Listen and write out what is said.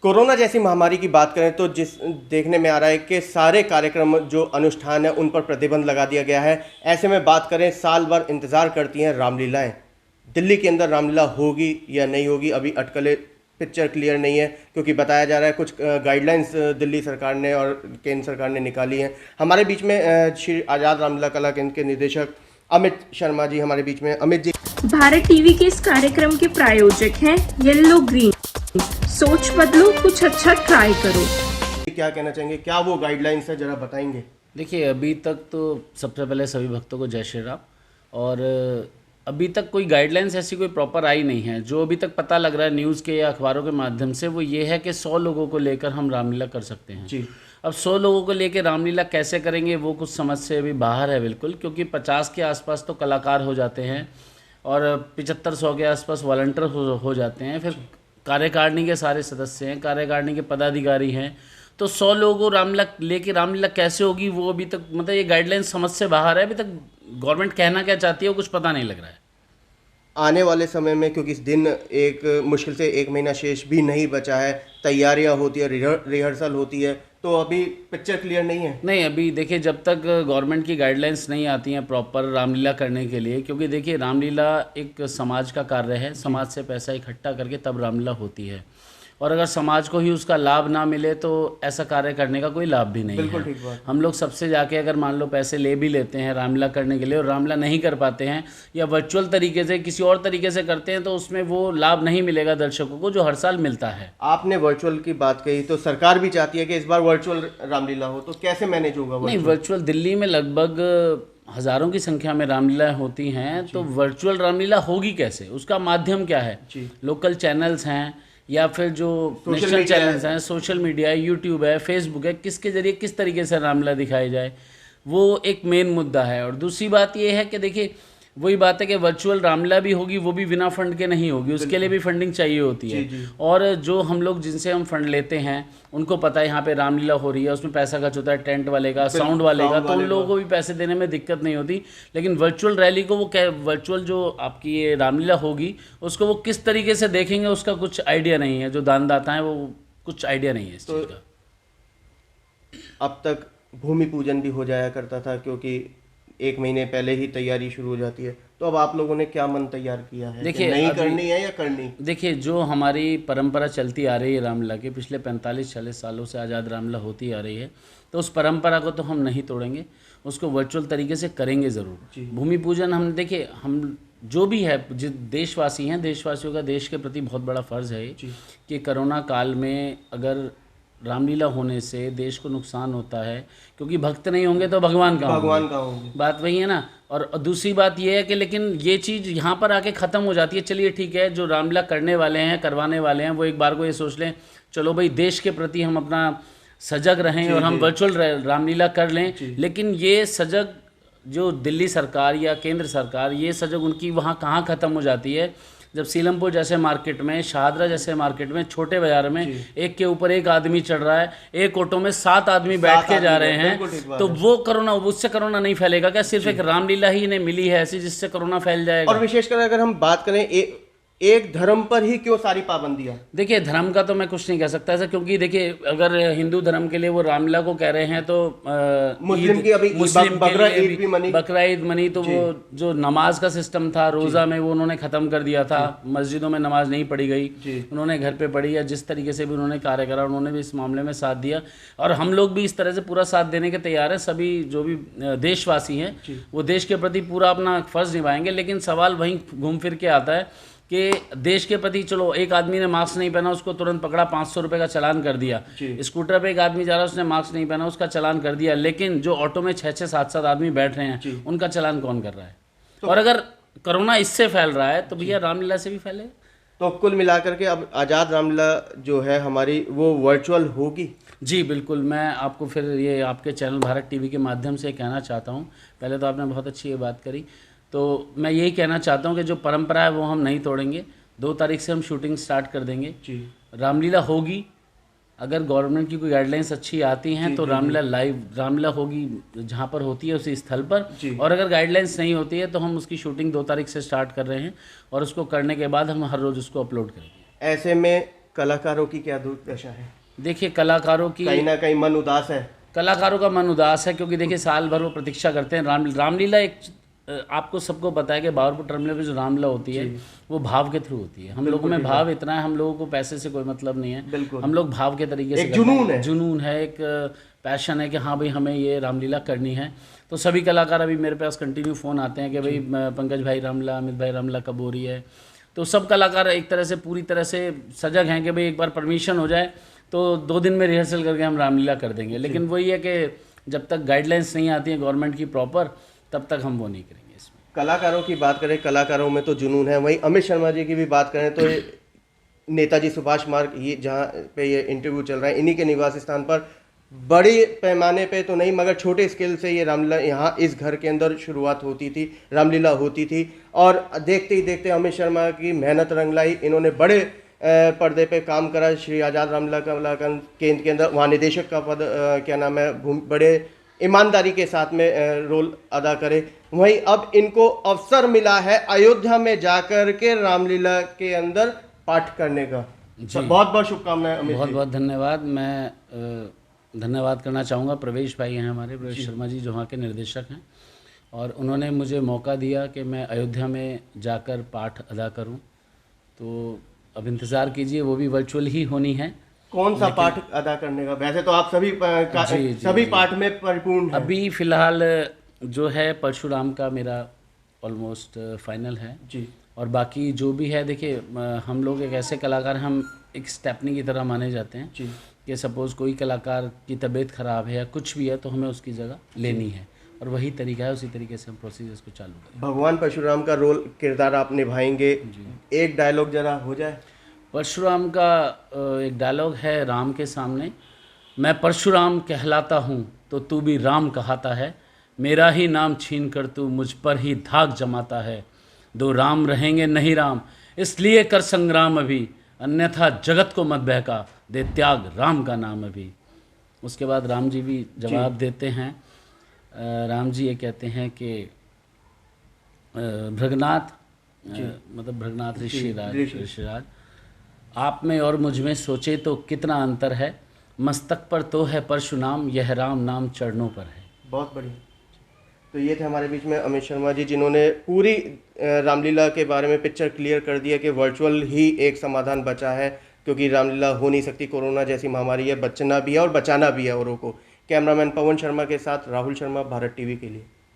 Corona जैसी महामारी की बात करें तो जिस देखने में आ रहा है कि सारे कार्यक्रम जो अनुष्ठान है उन पर प्रतिबंध लगा दिया गया है। ऐसे में बात करें, साल भर इंतज़ार करती हैं रामलीलाएं। दिल्ली के अंदर रामलीला होगी या नहीं होगी, अभी अटकलें, पिक्चर क्लियर नहीं है, क्योंकि बताया जा रहा है कुछ गाइडलाइंस दिल्ली सरकार ने और केंद्र सरकार ने निकाली हैं। हमारे बीच में श्री आज़ाद रामलीला कला केंद्र के निदेशक अमित शर्मा जी हमारे बीच में। अमित जी, भारत टीवी के इस कार्यक्रम के प्रायोजक हैं येलो ग्रीन। सोच बदलो, कुछ अच्छा ट्राई करो। क्या कहना चाहेंगे, क्या वो गाइडलाइंस है, जरा बताएंगे? देखिए, अभी तक तो सबसे पहले सभी भक्तों को जय श्री राम। और अभी तक कोई गाइडलाइंस ऐसी कोई प्रॉपर आई नहीं है। जो अभी तक पता लग रहा है न्यूज़ के या अखबारों के माध्यम से, वो ये है कि 100 लोगों को लेकर हम रामलीला कर सकते हैं जी। अब 100 लोगों को लेकर रामलीला कैसे करेंगे, वो कुछ समझ से अभी बाहर है बिल्कुल, क्योंकि 50 के आसपास तो कलाकार हो जाते हैं और 75-100 के आसपास वॉलंटियर हो जाते हैं। फिर कार्यकारिणी के सारे सदस्य हैं, कार्यकारिणी के पदाधिकारी हैं। तो 100 लोगों को रामलीला कैसे होगी, वो अभी तक मतलब ये गाइडलाइन समझ से बाहर है। अभी तक गवर्नमेंट कहना क्या चाहती है वो कुछ पता नहीं लग रहा है। आने वाले समय में, क्योंकि इस दिन एक मुश्किल से 1 महीना शेष भी नहीं बचा है, तैयारियां होती है, रिहर्सल होती है, तो अभी पिक्चर क्लियर नहीं है। नहीं, अभी देखिए, जब तक गवर्नमेंट की गाइडलाइंस नहीं आती हैं प्रॉपर रामलीला करने के लिए, क्योंकि देखिए रामलीला एक समाज का कार्य है। समाज से पैसा इकट्ठा करके तब रामलीला होती है, और अगर समाज को ही उसका लाभ ना मिले तो ऐसा कार्य करने का कोई लाभ भी नहीं बिल्कुल है। ठीक बात। हम लोग सबसे जाके अगर मान लो पैसे ले भी लेते हैं रामलीला करने के लिए और रामलीला नहीं कर पाते हैं या वर्चुअल तरीके से किसी और तरीके से करते हैं, तो उसमें वो लाभ नहीं मिलेगा दर्शकों को जो हर साल मिलता है। आपने वर्चुअल की बात कही, तो सरकार भी चाहती है कि इस बार वर्चुअल रामलीला हो, तो कैसे मैनेज होगा नहीं, वर्चुअल दिल्ली में लगभग हज़ारों की संख्या में रामलीला होती हैं, तो वर्चुअल रामलीला होगी कैसे? उसका माध्यम क्या है? लोकल चैनल्स हैं या फिर जो नेशनल चैनल्स हैं, सोशल मीडिया है, यूट्यूब है, फेसबुक है, किसके ज़रिए किस तरीके से रामलीला दिखाई जाए, वो एक मेन मुद्दा है। और दूसरी बात ये है कि देखिए, वही बात है कि वर्चुअल रामलीला भी होगी, वो भी बिना फंड के नहीं होगी, उसके लिए भी फंडिंग चाहिए होती है। और जो हम लोग जिनसे हम फंड लेते हैं उनको पता है यहाँ पे रामलीला हो रही है, उसमें पैसा खर्च होता है, टेंट वाले का, साउंड वाले का, तो उन लोगों को भी पैसे देने में दिक्कत नहीं होती। लेकिन वर्चुअल रैली को वो वर्चुअल जो आपकी ये रामलीला होगी उसको वो किस तरीके से देखेंगे उसका कुछ आइडिया नहीं है। जो दानदाता हैं वो कुछ आइडिया नहीं है इस चीज़ का। अब तक भूमि पूजन भी हो जाया करता था, क्योंकि 1 महीने पहले ही तैयारी शुरू हो जाती है, तो अब आप लोगों ने क्या मन तैयार किया है? देखिए, नहीं करनी है या करनी? देखिए, जो हमारी परंपरा चलती आ रही है रामलीला की, पिछले 45-40 सालों से आज़ाद रामलीला होती आ रही है, तो उस परंपरा को तो हम नहीं तोड़ेंगे, उसको वर्चुअल तरीके से करेंगे ज़रूर। भूमि पूजन हम देखिए, हम जो भी है, जो देशवासी हैं, देशवासियों का देश के प्रति बहुत बड़ा फ़र्ज़ है कि कोरोना काल में अगर रामलीला होने से देश को नुकसान होता है, क्योंकि भक्त नहीं होंगे तो भगवान का होंगे। बात वही है ना। और दूसरी बात ये है कि लेकिन ये चीज़ यहाँ पर आके ख़त्म हो जाती है। चलिए ठीक है, जो रामलीला करने वाले हैं, करवाने वाले हैं, वो एक बार को ये सोच लें, चलो भाई देश के प्रति हम अपना सजग रहें और हम वर्चुअल रामलीला कर लें। लेकिन ये सजग जो दिल्ली सरकार या केंद्र सरकार, ये सजग उनकी वहाँ कहाँ ख़त्म हो जाती है, जब सीलमपुर जैसे मार्केट में, शाहदरा जैसे मार्केट में, छोटे बाजार में एक के ऊपर एक आदमी चढ़ रहा है, एक ऑटो में 7 आदमी बैठ के जा रहे हैं, तो वो कोरोना, उससे कोरोना नहीं फैलेगा क्या? सिर्फ एक रामलीला ही इन्हें मिली है ऐसी जिससे कोरोना फैल जाएगा? और विशेषकर अगर हम बात करें एक धर्म पर ही क्यों सारी पाबंदियां? देखिए, धर्म का तो मैं कुछ नहीं कह सकता ऐसा, क्योंकि देखिए अगर हिंदू धर्म के लिए वो रामलीला को कह रहे हैं तो मुस्लिम की अभी बकरा ईद मनी, तो वो जो नमाज का सिस्टम था रोज़ा में, वो उन्होंने ख़त्म कर दिया था। मस्जिदों में नमाज नहीं पढ़ी गई, उन्होंने घर पे पढ़ी, या जिस तरीके से भी उन्होंने कार्य करा उन्होंने भी इस मामले में साथ दिया, और हम लोग भी इस तरह से पूरा साथ देने के तैयार हैं। सभी जो भी देशवासी हैं वो देश के प्रति पूरा अपना फ़र्ज़ निभाएंगे। लेकिन सवाल वहीं घूम फिर के आता है कि देश के प्रति, चलो एक आदमी ने मास्क नहीं पहना, उसको तुरंत पकड़ा, 500 रुपये का चालान कर दिया। स्कूटर पे एक आदमी जा रहा है, उसने मास्क नहीं पहना, उसका चालान कर दिया। लेकिन जो ऑटो में 6-6, 7-7 आदमी बैठ रहे हैं, उनका चालान कौन कर रहा है? और अगर कोरोना इससे फैल रहा है तो भैया रामलीला से भी फैलेगा। तो कुल मिलाकर के अब आज़ाद रामलीला जो है हमारी, वो वर्चुअल होगी? जी बिल्कुल। मैं आपको फिर ये आपके चैनल भारत टीवी के माध्यम से कहना चाहता हूँ, पहले तो आपने बहुत अच्छी ये बात करी, तो मैं यही कहना चाहता हूँ कि जो परंपरा है वो हम नहीं तोड़ेंगे। 2 तारीख से हम शूटिंग स्टार्ट कर देंगे। रामलीला होगी, अगर गवर्नमेंट की कोई गाइडलाइंस अच्छी आती हैं तो रामलीला लाइव रामलीला होगी जहाँ पर होती है उसी स्थल पर। और अगर गाइडलाइंस नहीं होती है तो हम उसकी शूटिंग 2 तारीख से स्टार्ट कर रहे हैं, और उसको करने के बाद हम हर रोज़ उसको अपलोड करेंगे। ऐसे में कलाकारों की क्या दुर्दशा है? देखिए कलाकारों की कहीं ना कहीं मन उदास है। कलाकारों का मन उदास है क्योंकि देखिए साल भर वो प्रतीक्षा करते हैं। रामलीला एक आपको सबको पता है कि बावरपुर टर्मिनल पे जो रामलीला होती है वो भाव के थ्रू होती है। हम लोगों में भाव इतना है, हम लोगों को पैसे से कोई मतलब नहीं है। बिल्कुल। हम लोग भाव के तरीके से एक जुनून है, जुनून है, एक पैशन है कि हाँ भाई हमें ये रामलीला करनी है। तो सभी कलाकार अभी मेरे पास कंटिन्यू फ़ोन आते हैं कि भाई पंकज भाई रामलीला, अमित भाई रामलीला कब हो रही है। तो सब कलाकार एक तरह से पूरी तरह से सजग हैं कि भाई एक बार परमिशन हो जाए तो 2 दिन में रिहर्सल करके हम रामलीला कर देंगे। लेकिन वही है कि जब तक गाइडलाइंस नहीं आती हैं गवर्नमेंट की प्रॉपर, तब तक हम वो नहीं करेंगे। इसमें कलाकारों की बात करें, कलाकारों में तो जुनून है। वहीं अमित शर्मा जी की भी बात करें तो नेताजी सुभाष मार्ग, ये जहाँ पे ये इंटरव्यू चल रहा है, इन्हीं के निवास स्थान पर बड़े पैमाने पे तो नहीं मगर छोटे स्केल से ये रामलीला यहाँ इस घर के अंदर शुरुआत होती थी, रामलीला होती थी। और देखते ही देखते अमित शर्मा की मेहनत रंग लाई। इन्होंने बड़े पर्दे पे काम करा। श्री आज़ाद रामलीला कलाकार केंद्र के अंदर वहाँ निदेशक का पद क्या नाम है, बड़े ईमानदारी के साथ में रोल अदा करे। वहीं अब इनको अवसर मिला है अयोध्या में जाकर के रामलीला के अंदर पाठ करने का। बहुत बहुत शुभकामनाएं अमित जी। बहुत बहुत धन्यवाद। मैं धन्यवाद करना चाहूँगा, प्रवेश भाई हैं हमारे, प्रवेश शर्मा जी जो वहाँ के निर्देशक हैं, और उन्होंने मुझे मौका दिया कि मैं अयोध्या में जाकर पाठ अदा करूँ। तो अब इंतज़ार कीजिए, वो भी वर्चुअल ही होनी है। कौन सा पाठ अदा करने का? वैसे तो आप सभी पाठ में परिपूर्ण हैं। अभी फ़िलहाल जो है परशुराम का मेरा ऑलमोस्ट फाइनल है जी। और बाकी जो भी है, देखिए हम लोग एक ऐसे कलाकार, हम एक स्टेपनी की तरह माने जाते हैं जी। कि सपोज़ कोई कलाकार की तबीयत ख़राब है या कुछ भी है तो हमें उसकी जगह लेनी है, और वही तरीका है, उसी तरीके से हम प्रोसीजर्स को चालू करें। भगवान परशुराम का रोल किरदार आप निभाएंगे, एक डायलॉग जरा हो जाए। परशुराम का एक डायलॉग है राम के सामने, मैं परशुराम कहलाता हूँ तो तू भी राम कहाता है, मेरा ही नाम छीन कर तू मुझ पर ही धाक जमाता है, 2 राम रहेंगे नहीं राम, इसलिए कर संग्राम अभी, अन्यथा जगत को मत बहका, दे त्याग राम का नाम अभी। उसके बाद राम जी भी जवाब देते हैं। राम जी ये कहते हैं कि भृगनाथ, मतलब भृगनाथ ऋषिराज, आप में और मुझ में सोचे तो कितना अंतर है, मस्तक पर तो है परशुनाम, यह राम नाम चरणों पर है। बहुत बढ़िया। तो ये थे हमारे बीच में अमित शर्मा जी, जिन्होंने पूरी रामलीला के बारे में पिक्चर क्लियर कर दिया कि वर्चुअल ही एक समाधान बचा है, क्योंकि रामलीला हो नहीं सकती, कोरोना जैसी महामारी है, बचना भी है और बचाना भी है औरों को। कैमरामैन पवन शर्मा के साथ राहुल शर्मा, भारत टीवी के लिए।